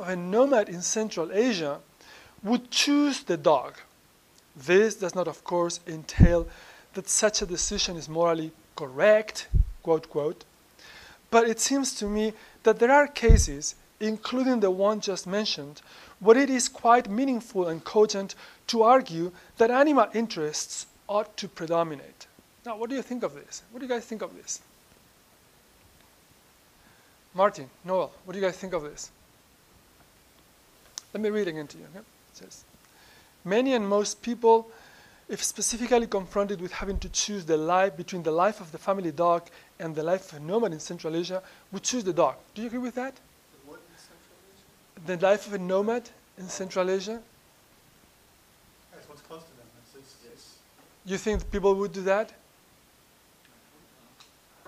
a nomad in Central Asia would choose the dog. This does not, of course, entail that such a decision is morally correct, quote, quote, but it seems to me that there are cases, including the one just mentioned, where it is quite meaningful and cogent to argue that animal interests ought to predominate. Now, what do you think of this? What do you guys think of this? Martin, Noel, what do you guys think of this? Let me read again to you. Okay? It says, many and most people, if specifically confronted with having to choose between the life of the family dog and the life of a nomad in Central Asia, would choose the dog. Do you agree with that? What in Central Asia? The life of a nomad in Central Asia? That's what's close to them. It's You think people would do that?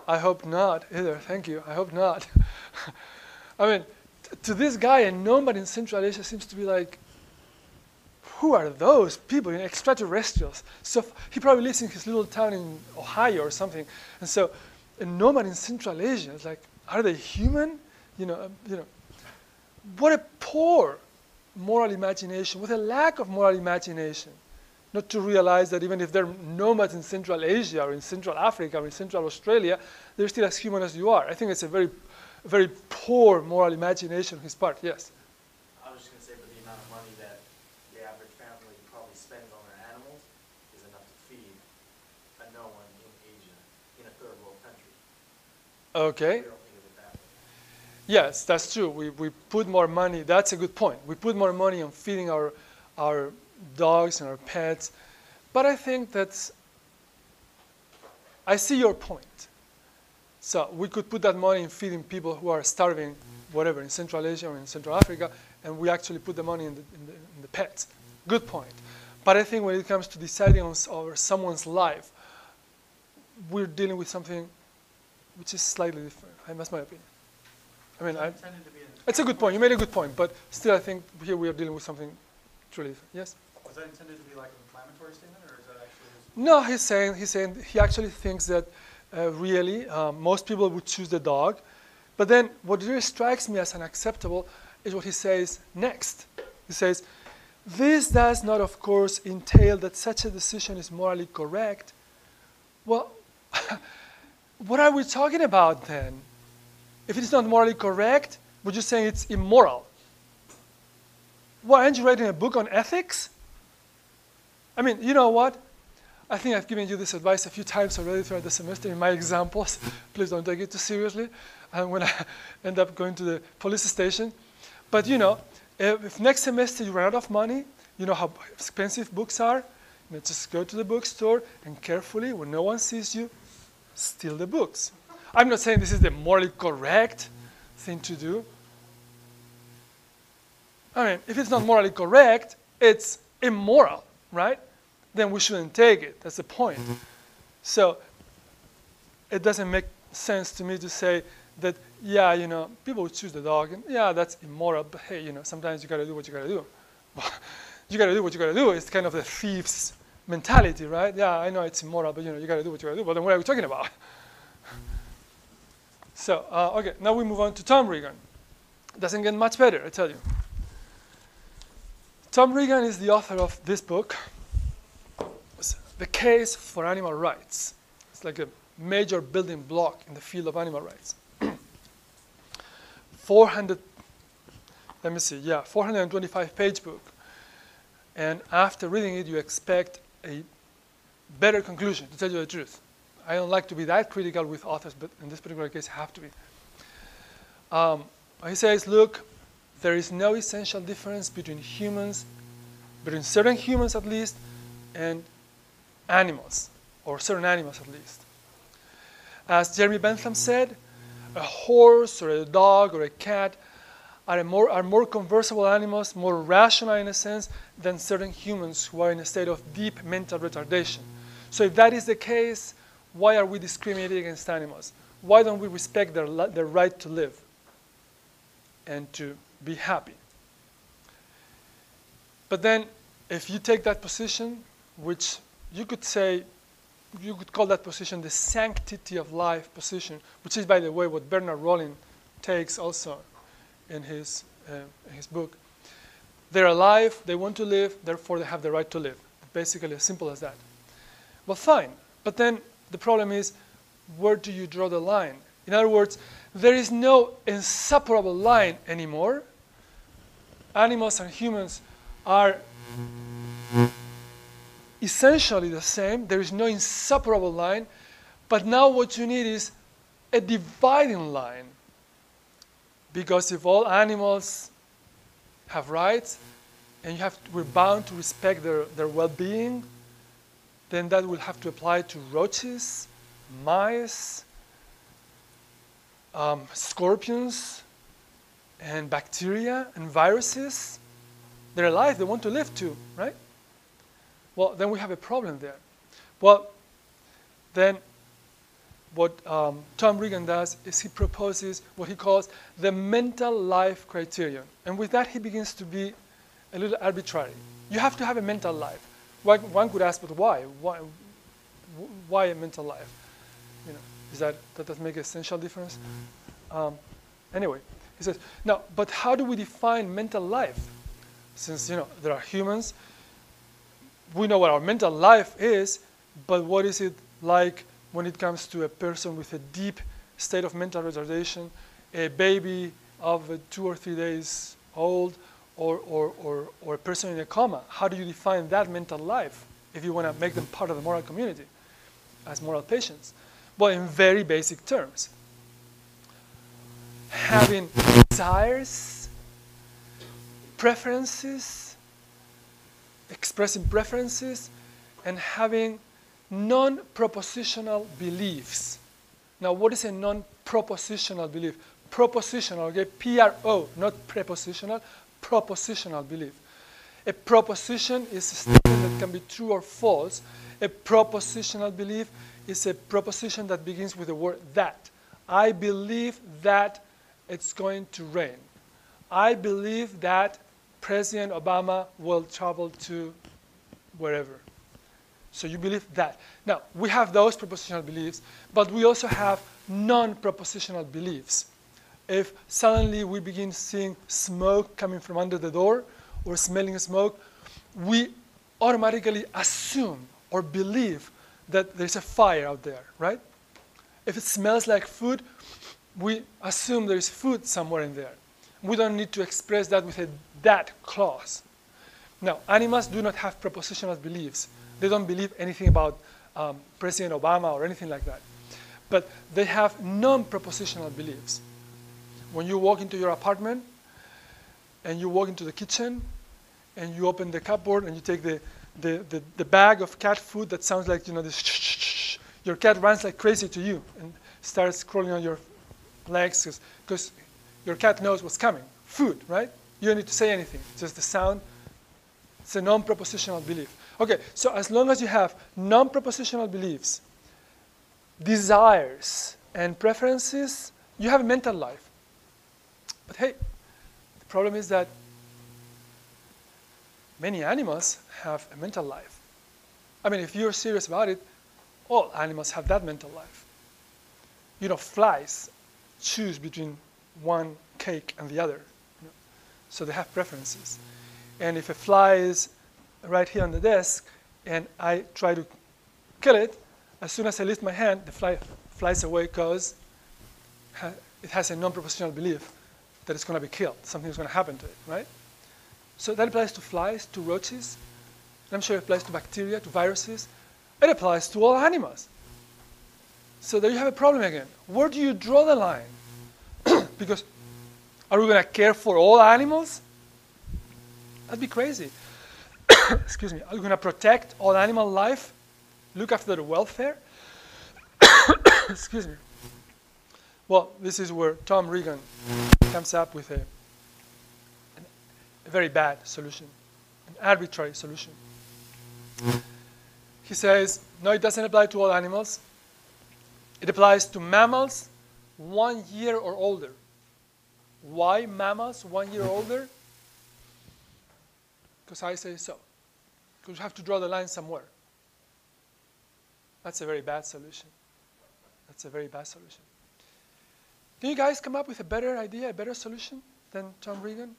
I hope not either. Thank you. I hope not. I mean, to this guy, a nomad in Central Asia seems to be like, who are those people, extraterrestrials? So he probably lives in his little town in Ohio or something. And so a nomad in Central Asia is like, are they human? What a poor moral imagination, what a lack of moral imagination. Not to realize that even if they're nomads in Central Asia or in Central Africa or in Central Australia, they're still as human as you are. I think it's a very, very poor moral imagination on his part. Yes? I was just going to say, but the amount of money that the average family probably spends on their animals is enough to feed a no one in Asia, in a third world country. Okay. We don't think of it that way. Yes, that's true. We put more money. That's a good point. We put more money on feeding our dogs and our pets. But I think I see your point. So we could put that money in feeding people who are starving, whatever, in Central Asia or in Central Africa, and we actually put the money in the pets. Good point. But I think when it comes to deciding on someone's life, we're dealing with something which is slightly different. That's my opinion. I mean, it's a good point. You made a good point, but still I think here we are dealing with something truly different. Yes? Was that intended to be like an inflammatory statement, or is that actually No, he's saying he actually thinks that really most people would choose the dog. But then what really strikes me as unacceptable is what he says next. He says, this does not, of course, entail that such a decision is morally correct. Well, what are we talking about then? If it is not morally correct, would you say it's immoral? Why aren't you writing a book on ethics? I mean, you know what? I think I've given you this advice a few times already throughout the semester in my examples. Please don't take it too seriously when I end up going to the police station. But if next semester you run out of money, you know how expensive books are, just go to the bookstore and carefully, when no one sees you, steal the books. I'm not saying this is the morally correct thing to do. I mean, if it's not morally correct, it's immoral, right? Then we shouldn't take it. That's the point. So it doesn't make sense to me to say that, yeah, people would choose the dog, and yeah, that's immoral, but hey, sometimes you got to do what you got to do. You got to do what you got to do. It's kind of the thief's mentality, right? Yeah, I know it's immoral, but you got to do what you got to do. But then what are we talking about? So, okay, now we move on to Tom Regan. Doesn't get much better, I tell you. Tom Regan is the author of this book, The Case for Animal Rights. It's like a major building block in the field of animal rights. 425-page book. And after reading it, you expect a better conclusion, to tell you the truth. I don't like to be that critical with authors, but in this particular case, I have to be. He says, look, there is no essential difference between certain humans at least, and animals, or certain animals at least. As Jeremy Bentham said, a horse or a dog or a cat are more conversable animals, more rational in a sense, than certain humans who are in a state of deep mental retardation. So if that is the case, why are we discriminating against animals? Why don't we respect their right to live and to be happy? But then, if you take that position, which you could call that position the sanctity of life position, which is, by the way, what Bernard Rollin takes also in his in his book. They're alive, they want to live, therefore they have the right to live. Basically, as simple as that. Well, fine. But then the problem is, where do you draw the line? In other words, there is no inseparable line anymore. Animals and humans are essentially the same. There is no inseparable line. But now what you need is a dividing line. Because if all animals have rights, and we're bound to respect their well-being, then that will have to apply to roaches, mice, scorpions, and bacteria, and viruses. They're alive, they want to live too, right? Well, then we have a problem there. Well, then what Tom Regan does is he proposes what he calls the mental life criterion. And with that, he begins to be a little arbitrary. You have to have a mental life. One could ask, but why? Why a mental life? You know, that does make an essential difference? Anyway, he says, now, but how do we define mental life? Since, you know, there are humans, we know what our mental life is, but what is it like when it comes to a person with a deep state of mental retardation, a baby of 2 or 3 days old, or a person in a coma? How do you define that mental life if you want to make them part of the moral community as moral patients? Well, in very basic terms. Having desires, preferences, expressing preferences, and having non-propositional beliefs. Now, what is a non-propositional belief? Propositional, okay, P-R-O, not prepositional, propositional belief. A proposition is a statement that can be true or false. A propositional belief is a proposition that begins with the word that. I believe that it's going to rain. I believe that President Obama will travel to wherever. So you believe that. Now, we have those propositional beliefs, but we also have non-propositional beliefs. If suddenly we begin seeing smoke coming from under the door or smelling smoke, we automatically assume or believe that there's a fire out there, right? If it smells like food, we assume there's food somewhere in there. We don't need to express that with a that clause. Now, animals do not have propositional beliefs. They don't believe anything about President Obama or anything like that. But they have non-propositional beliefs. When you walk into your apartment and you walk into the kitchen and you open the cupboard and you take the bag of cat food that sounds like, you know, this shh, your cat runs like crazy to you and starts crawling on your legs because your cat knows what's coming. Food, right? You don't need to say anything. Just the sound. It's a non-propositional belief. Okay, so as long as you have non-propositional beliefs, desires, and preferences, you have a mental life. But hey, the problem is that many animals have a mental life. I mean, if you're serious about it, all animals have that mental life. You know, flies choose between one cake and the other. You know? So they have preferences. And if a fly is right here on the desk and I try to kill it, as soon as I lift my hand, the fly flies away because it has a non-propositional belief that it's going to be killed. Something's going to happen to it, right? So that applies to flies, to roaches. And I'm sure it applies to bacteria, to viruses. It applies to all animals. So there you have a problem again. Where do you draw the line? Because are we going to care for all animals? That'd be crazy. Excuse me. Are we going to protect all animal life? Look after their welfare? Excuse me. Well, this is where Tom Regan comes up with a very bad solution, an arbitrary solution. He says, no, it doesn't apply to all animals. It applies to mammals 1 year or older. Why mammals 1 year or older? Because I say so. Because you have to draw the line somewhere. That's a very bad solution. That's a very bad solution. Can you guys come up with a better idea, a better solution? than John Regan?